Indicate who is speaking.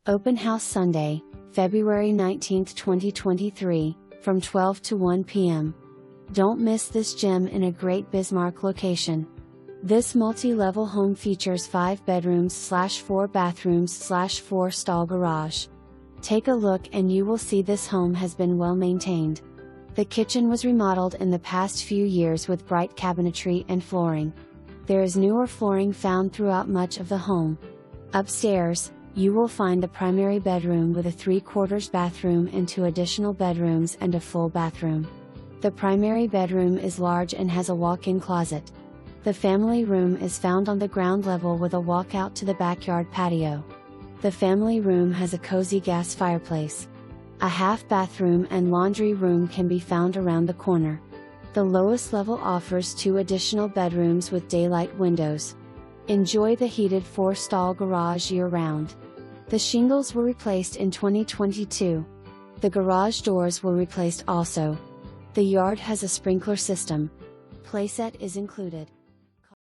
Speaker 1: Open House Sunday, February 19, 2023, from 12 to 1 p.m. Don't miss this gem in a great Bismarck location. This multi-level home features 5 bedrooms/4 bathrooms/4 stall garage. Take a look and you will see this home has been well maintained. The kitchen was remodeled in the past few years with bright cabinetry and flooring. There is newer flooring found throughout much of the home. Upstairs, you will find the primary bedroom with a 3/4 bathroom and 2 additional bedrooms and a full bathroom. The primary bedroom is large and has a walk-in closet. The family room is found on the ground level with a walkout to the backyard patio. The family room has a cozy gas fireplace. A half bathroom and laundry room can be found around the corner. The lowest level offers 2 additional bedrooms with daylight windows. Enjoy the heated 4-stall garage year-round. The shingles were replaced in 2022. The garage doors were replaced also. The yard has a sprinkler system. Playset is included.